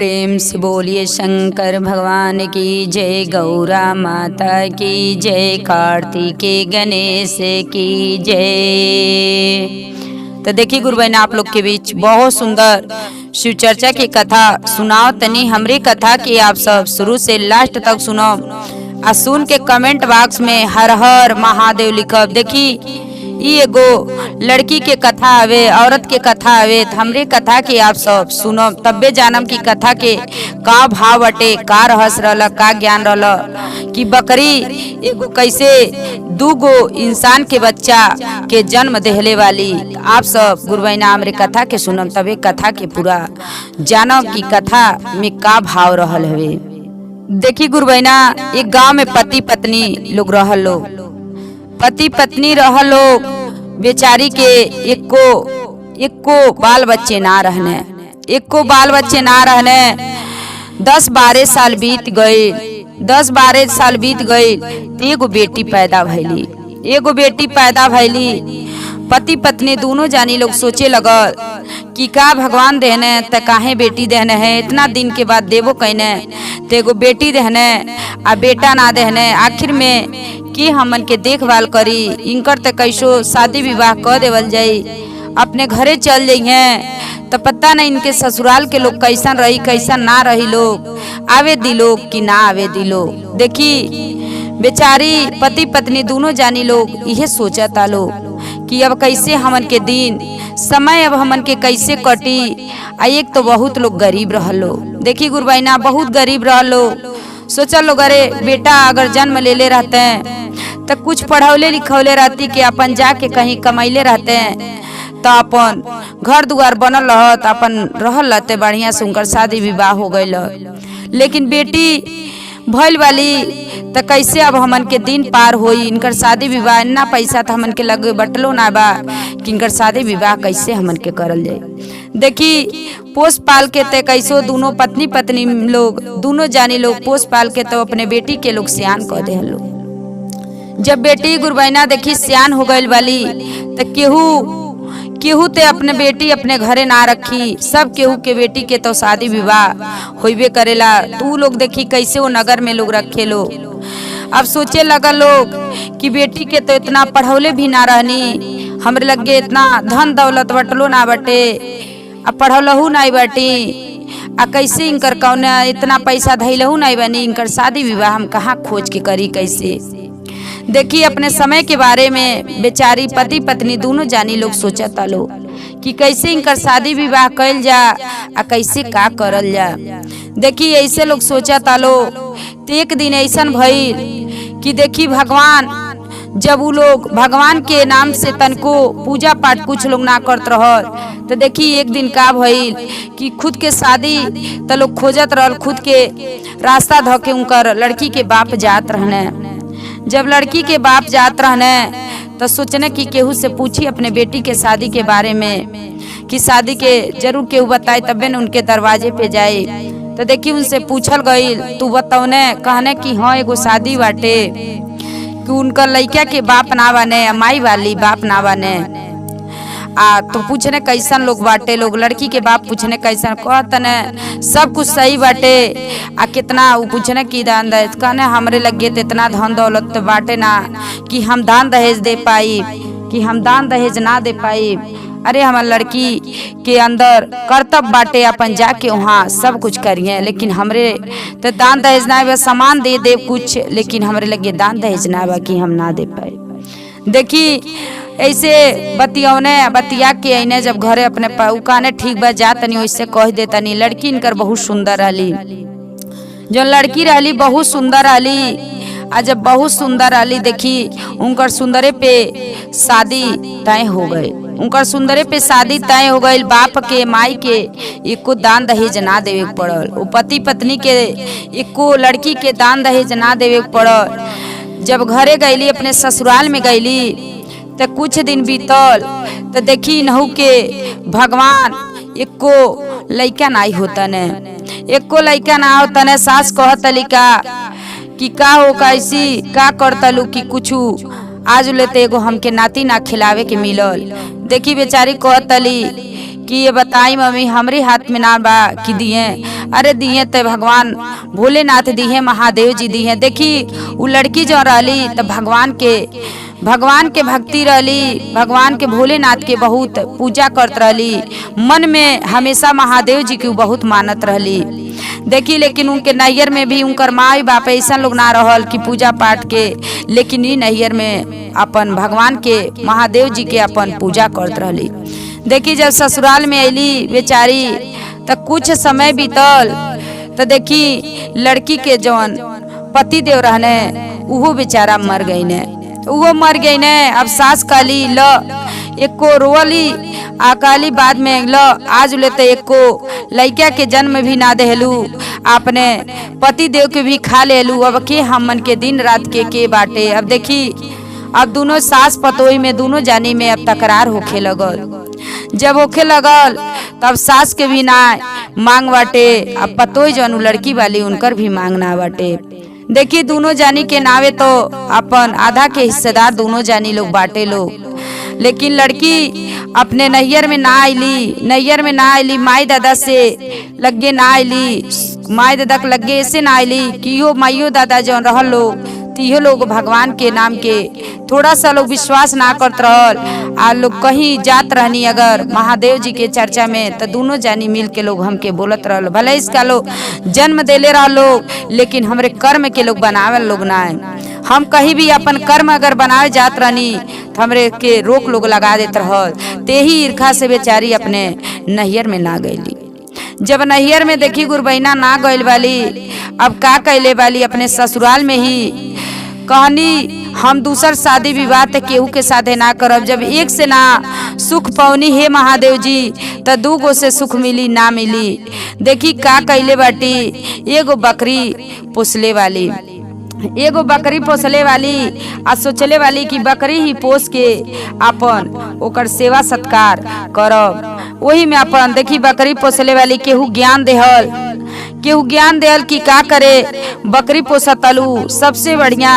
प्रेम से बोलिए शंकर भगवान की जय, गौरा माता की जय, कार्तिकेय गणेश की जय। तो देखिए गुरु बहन, आप लोग के बीच बहुत सुंदर शिव चर्चा की कथा सुनाओ तनी। हमरी कथा की आप सब शुरू से लास्ट तक सुनो आ सुन के कमेंट बॉक्स में हर हर महादेव लिखब। देखी ई एगो लड़की के कथा आवे, औरत के कथा आवे, हमरे कथा के आप सब सुनो तब्बे जानम की कथा के का भाव बटे, का रहस्य रहला, का ज्ञान रहला कि बकरी एगो कैसे दूगो इंसान के बच्चा के जन्म देहले वाली। आप सब गुरु बहना हमरे कथा के सुनम तबे कथा के पूरा जानम की कथा में का भाव रहल हवे। देखी गुरु बहना, एक गांव में पति पत्नी लोग रहल लोग, पति पत्नी रहल लोग, बेचारी के एको बाल बच्चे ना रहने, एको बाल बच्चे ना रहने। 10-12 साल बीत गए, 10-12 साल बीत गए, एगो बेटी पैदा भैली, एगो बेटी पैदा भैली। पति पत्नी दोनों जानी लोग सोचे लगल कि का भगवान देहने त काहे बेटी देहने है, इतना दिन के बाद देवो कहने तो एगो बेटी देहने आ बेटा ना देहने। आखिर में कि हमन के देखभाल करी, इनकर त कैसो शादी विवाह कर देवल जाई, अपने घरे चल जाइए तो पता नहीं इनके ससुराल के लोग कैसन रही कैसन ना रही, लोग आवे दिलो कि ना आवे दिलो। देखी बेचारी पति पत्नी दोनों जानी लोग यह सोचता लोग कि अब कैसे हमन के दिन समय अब हमन के कैसे कटी। आ एक तो बहुत लोग गरीब रहलो, देखी गुरु बहना बहुत गरीब रहलो। सोचा लोग अरे बेटा अगर जन्म ले रहते हैं तो कुछ पढ़ौले लिखौले रहती कि अपन जाके कहीं कमैले रहते हैं तो अपन घर दुआर बनल रहत, अपन रहल रहते बढ़िया से, उनकर शादी विवाह हो गई। लेकिन बेटी भइल वाली तो कैसे अब हमन के दिन पार होई, इनकर शादी विवाह इतना पैसा तो हमन के लगे बटलो ना बा कि इनकर शादी विवाह कैसे हमन के करल जाए। देखी पोस पाल के ते कैसो दोनों पत्नी पत्नी लोग दोनों जानी लोग पोस पाल के तो अपने बेटी के लोग सियान कह दे लोग। जब बेटी गुरु बहना देखी सियान हो गई वाली तो केहू ते अपने बेटी अपने घरे ना रखी, सब केहू के बेटी के तो शादी विवाह होइबे करेला। तू लोग देखी कैसे वो नगर में लोग रखे लोग। अब सोचे लगा लोग कि बेटी के तो इतना पढ़ौले भी ना रहनी, हमरे लगे इतना धन दौलत बटलो ना बटे, अब पढ़ौलहू नहीं बटी, आ कैसे इनकर कौन इतना पैसा धैलहू नहीं बनी, इनकर शादी विवाह हम कहाँ खोज के करी कैसे। देखी अपने समय के बारे में बेचारी पति पत्नी दोनों जानी लोग सोचता लोग कि कैसे इनकर शादी विवाह कइल जा आ कैसे का करल जा। देखी ऐसे लोग सोचता लोग। तो एक दिन ऐसा भइल कि देखी भगवान जब वो लोग भगवान के नाम से तनको पूजा पाठ कुछ लोग ना करत रहल, तो देखी एक दिन का भइल कि खुद के शादी तो लोग खोजत रहल, खुद के रास्ता धके उनकर लड़की के बाप जात रहने। जब लड़की के बाप जात रहने तो सोचने कि केहू से पूछी अपने बेटी के शादी के बारे में कि शादी के जरूर केहू बताए तबे न उनके दरवाजे पे जाए। तो देखी उनसे पूछल गई, तू बताओने, कहने कि हाँ एगो शादी बाटे कि उनका लड़का के बाप ना बने, माई वाली बाप ना बने। तो पूछने कैसन लोग बाटे लोग, लड़की के बाप पूछने कैसन, कहतने सब कुछ सही बाटे। कितना वो पूछने की दान दहेज, कहने हमरे लगे तो इतना धन दौलत तो बाटे ना कि हम दान दहेज दे पाई, कि हम दान दहेज ना दे पाई। अरे हमार लड़की के अंदर कर्तव्य बाटे अपन जाके वहाँ सब कुछ करिए, लेकिन हमरे तो दान दहेज ना बा, सामान दे दे कुछ, लेकिन हमरे लगे दान दहेज ना बा कि हम ना दे पाए। देखी ऐसे बतिया के अने जब घरे अपने कहने ठीक बा जा तनी वैसे कह दे तनी। लड़की इनकर बहुत सुंदर रहली, जो लड़की रहली बहुत सुंदर रहली। आ जब बहुत सुंदर रहली देखी उनकर सुंदरे पे शादी तय हो गई, उनकर सुंदरे पे शादी तय हो गई। बाप के माई के एको दान दहेज ना देवे के पड़ल, वो पति पत्नी के एको लड़की के दान दहेज ना देवे के पड़ल। जब घरे गईली अपने ससुराल में गईली तो कुछ दिन बीतल तो देखी नहू के भगवान एको लइका नहीं होता ने, एको लइका ना होता ने। सास कहतली कि का हो कैसी का करतलू कि कुछ आज लेते एगो हमके नाती ना खिलावे के मिलल। देखी बेचारी कहतली कि ये बताई मम्मी हमरे हाथ में ना बा कि दिए। अरे दिए तो भगवान भोलेनाथ दिए, महादेव जी दिए। देखी वो लड़की जो रहली तो भगवान के भक्ति रहली, भगवान के भोलेनाथ के बहुत पूजा करत रहली, मन में हमेशा महादेव जी की बहुत मानत रहली। देखी लेकिन उनके नैहर में भी उनकर माई बाप ऐसा लोग ना रहल कि पूजा पाठ के, लेकिन ई नैहर में अपन भगवान के महादेव जी के अपन पूजा करत रहली। देखी जब ससुराल में अली बेचारी तो कुछ समय बीतल तो देखी लड़की के जौन पति देव रहने उहो बेचारा मर गई ने, वो मर गई ने। अब सास काली ल एको रोली अकाली बाद में ल आज लेते एको लड़का के जन्म भी ना देहलू, अपने पति देव के भी खा लेलू। अब के हमन के दिन रात के बाटे। अब देखी अब दोनों सास पतोई में दोनों जानी में अब तकरार होखे लगल। जब होखे लगल तब सास के भी ना मांग बाटे, अब पतोई जौन लड़की वाली उनकर भी मांग ना बाटे। देखी दोनों जानी के नावे तो अपन आधा के हिस्सेदार दोनों जानी लोग बाटे लोग, लेकिन लड़की अपने नैहर में ना आईली, माई दादा से लगे ना आईली, माई दादा के लगे ऐसे ना आईली कि यो माइयो दादा जौन रहल लोग तिहो लोग भगवान के नाम के थोड़ा सा लोग विश्वास ना करत रहल। आ लोग कहीं जात रहनी अगर महादेव जी के चर्चा में तो दोनों जानी मिल के लोग हमके बोलत रहल, भले इसका लोग जन्म देले रह लोग, लेकिन हमरे कर्म के लोग बनावल लोग ना है। हम कहीं भी अपन कर्म अगर बनावे जात रहनी तो हमरे के रोक लोग लगा देत रहल। तेही ईर्खा से बेचारी अपने नैहर में ना गईली। जब नैहर में देखी गुरबैना ना गईल वाली, अब का कैले वाली अपने ससुराल में ही कहनी हम दूसर शादी विवाह तो केहू के साथे ना करब। जब एक से ना सुख पौनी हे महादेव जी तो दू गो से सुख मिली ना मिली। देखी का कैले बाटी, एगो बकरी पोसले वाली आ सोचले वाली कि बकरी ही पोस के अपन ओकर सेवा सत्कार करब। वही में अपन देखी बकरी पोसले वाली केहू ज्ञान देहल कि का करे बकरी पोसतलू सबसे बढ़िया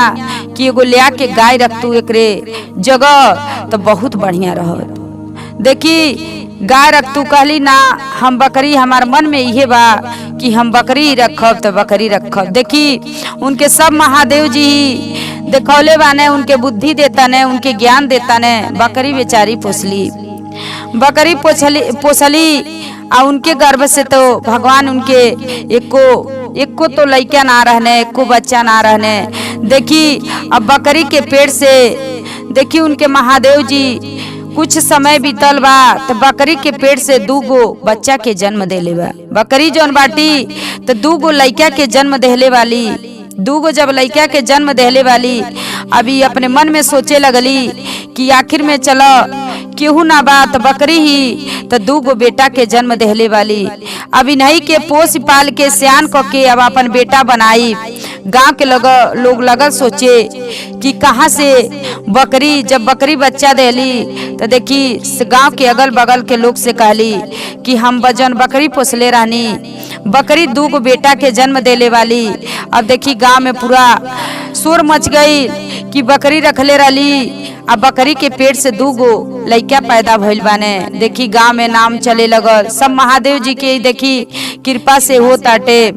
कि एगो लिया के गाय रखतू एकरे जगह तो बहुत बढ़िया रह। देखी गाय रखतू कहली ना हम बकरी, हमार मन में इहे बा कि हम बकरी रखब तो बकरी रखब। देखी उनके सब महादेव जी देखौले बाने, उनके बुद्धि देता ने, उनके ज्ञान देता ने। बकरी बेचारी बकरी पोसली आ उनके गर्भ से तो भगवान उनके एको तो लड़का ना रहने, एको बच्चा ना रहने। देखी अब बकरी के पेट से देखी उनके महादेव जी कुछ समय बीतल बा तो बकरी के पेट से दू गो बच्चा के जन्म देले बा। बकरी जौन बाटी तो दू गो लड़का के जन्म देले वाली, दू गो जब लड़का के जन्म देले वाली अभी अपने मन में सोचे लगली कि आखिर में चलो केहू ना बा तो बकरी ही तो दू गो बेटा के जन्म देहले वाली। अभी नहीं के पोस पाल के सियान क के अब अपन बेटा बनाई। गांव के लोग लगल सोचे कि कहाँ से बकरी, जब बकरी बच्चा देली तो देखी गांव के अगल बगल के लोग से कहली कि हम बजन बकरी पोसले रहनी, बकरी दू गो बेटा के जन्म देले वाली। अब देखी गांव में पूरा शोर मच गई कि बकरी रखले रहली, अब बकरी के पेट से दू गो लड़का पैदा भइल बाने। देखी गांव में नाम चले लगल, सब महादेव जी के देखी कृपा से हो ताटे।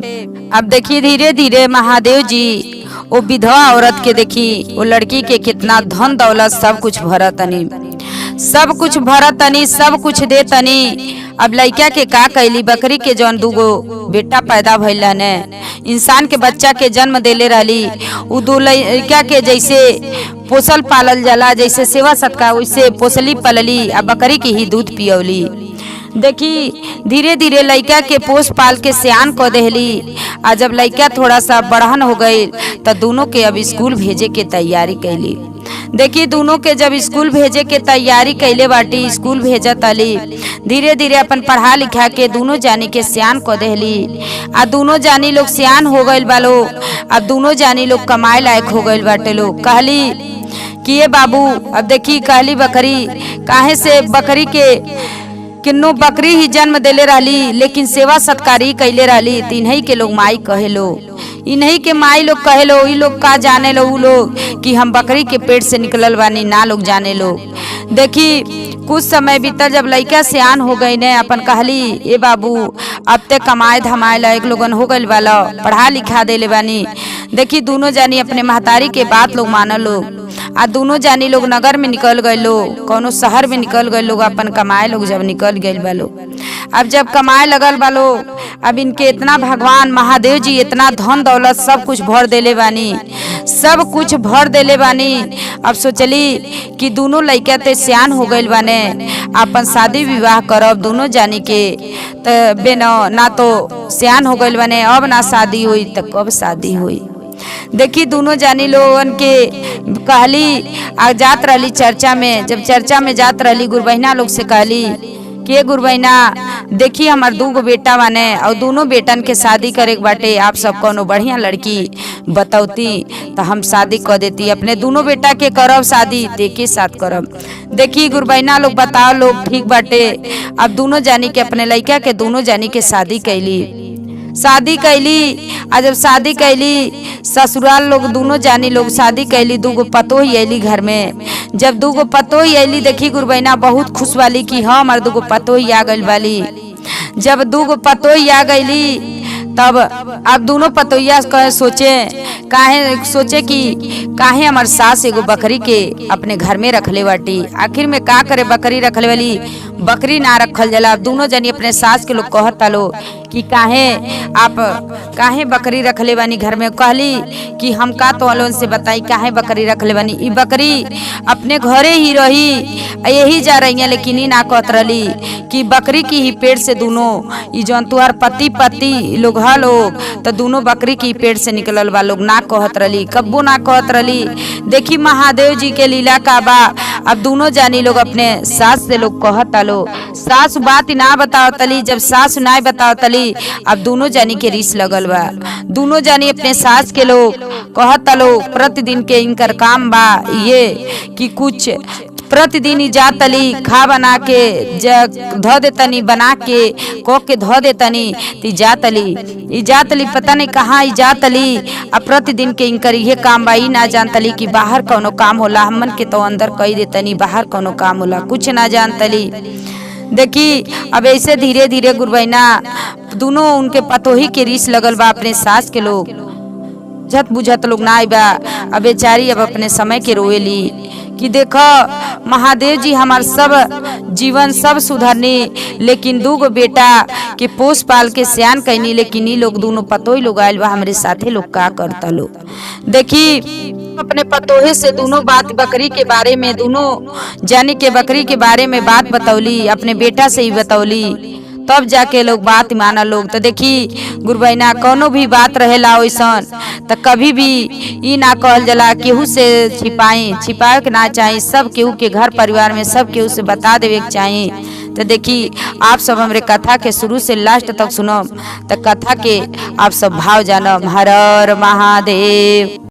अब देखी धीरे धीरे महादेव जी वो विधवा औरत के देखी वो लड़की के कितना धन दौलत सब कुछ भरतनी, सब कुछ दे तनी। अब लड़का के का कैली, बकरी के जौन दू गो बेटा पैदा भइल ने, इंसान के बच्चा के जन्म देले रहली, उ दो लड़का के जैसे पोसल पालल जाला, जैसे सेवा सत्कार वैसे पोसली पलली आ बकरी के ही दूध पियौली। देखी धीरे धीरे लड़का के पोस पाल के सियान क देहली। आ जब लड़का थोड़ा सा बढ़न हो गई तो दोनों के अब स्कूल भेजे के तैयारी कैली। देखी दोनों के जब स्कूल भेजे के तैयारी कैले बाटी, स्कूल भेजत आली, धीरे धीरे अपन पढ़ा लिखा के दोनों जानी के सियान क देहली। आ दोनों जानी लोग सियान हो गइल बालो, अब दोनों जानी लोग कमाए लायक हो गइल बाटे। लोग कहली कि ये बाबू अब देखी कहली बकरी काहे से बकरी किन्नो बकरी ही जन्म देले रहली, लेकिन सेवा सत्कारी कैले रहली। इन्हीं के लोग माई कहे लो, इन्हीं के माई लोग कहे लो। ई लोग का जाने लो उ लोग कि हम बकरी के पेट से निकलल बानी, ना लोग जाने लो। देखी कुछ समय बीतल, जब लड़का सियान हो गई ने, अपन कहली ए बाबू अब ते कमाए धमाए लायक लोगन हो गइल वाला, पढ़ा लिखा देले बानी। देखी दोनों जानी अपने महतारी के बात लोग मानल लोग, आ दोनों जानी लोग नगर में निकल गए लोग, कोनो शहर में निकल गए लोग अपन कमाए लोग। जब निकल गए बालो, अब जब कमाए लगल बालो, अब इनके इतना भगवान महादेव जी इतना धन दौलत सब कुछ भर देले बानी, सब कुछ भर देले बानी। अब सोचली कि दोनों लड़का ते सियान हो गइल बाने, अपन शादी विवाह करब दोनों जानी के। तो बेनो ना तो सियान हो गइल बाने, अब ना शादी हुई तो कब शादी हुई। देखी दोनों जानी लोगन के कहली, आ जात रहली चर्चा में। जब चर्चा में जात रहली, गुरबहिना लोग से कहली के गुरबहिना देखी हमार 2 बेटा बाने, और दोनों बेटन के शादी करे के बाटे। आप सब कोनो बढ़िया लड़की बतौती तो हम शादी कर देती, अपने दोनों बेटा के करब शादी, देखे साथ करब। देखी गुरबहिना लोग बताओ लोग ठीक बाटे। अब दोनों जानी के अपने लड़का के दोनों जानी के शादी कैली। आ जब शादी कैली, ससुराल लोग दोनों जानी लोग शादी कैली। 2 पतोही अली घर में। जब 2 पतोही अली, देखी गुरबहिना बहुत खुश वाली कि हाँ हमार 2 पतोही आ गइल वाली। जब 2 पतोही आ गईली, तब अब दोनों पतोहिया सोचे कि काहे हमार सास एगो बकरी के अपने घर में रखले बाटी। आखिर में का करे, बकरी रखले वाली बकरी ना रखल जाला। अब दोनों जनी अपने सास के लोग कहता लो कि काहे बकरी रखले बानी घर में। कहली कि हम का तो अलोन से बताई काहे बकरी रखले बानी। ई बकरी अपने घरे ही रही, यही जा रही है, लेकिन ई ना कहत रही कि बकरी की ही पेट से दोनों ई जौन तुहार पति लोग हलो, तो दोनों बकरी की पेट से निकलल बा लोग, ना कहत रही, कब्बो ना कहत रही। देखी महादेव जी के लीला का बा। अब दोनों जानी लोग अपने सास से लोग कहता लो, सास बात ना बताओ तली। जब सास ना बताओ तली, अब दोनों जानी के रीस लगल बा। दोनों जानी अपने सास के लोग कहता लो, प्रतिदिन के इनकर काम बा ये कि कुछ प्रतिदिन ही जातली खा बना के धो देतनी, बना के को के धो देतनी। ती जातली पता नहीं कहाँ ही जातली। अब प्रतिदिन के इनकर ये काम बा। ई ना जानतली कि बाहर कौनो काम होला, हमन के तो अंदर कही देतनी बाहर कौनो काम होला, कुछ ना जानतली। देखी अब ऐसे धीरे धीरे गुरबहिना दोनों उनके पतोही के रीस लगल बा। अपने सास के लोग झट बुझत लोग ना आइबा। अब बेचारी अब अपने समय के रोएली कि देखो महादेव जी हमार सब जीवन सब सुधरनी, लेकिन 2 बेटा के पोस पाल के सियान कैनी, लेकिन ई लोग दोनों पतोही लोग आयल बा हमरे साथे लोग का करता लो। देखी अपने पतोहे से दोनों बात बकरी के बारे में, दोनों जानी के बकरी के बारे में बात बतौली, अपने बेटा से ही बतौली, तब जाके लोग बात माना लोग। तो देखी गुरबहिना कोनो भी बात रहेला वैसन तो कभी भी ई ना कहल जला केहू से छिपाए के ना चाहिए। सब केहू के घर परिवार में सब केहू से बता देवे के चाहिए। तो देखी आप सब हमरे कथा के शुरू से लास्ट तक सुनम, तो कथा के आप सब भाव जानम। हर हर महादेव।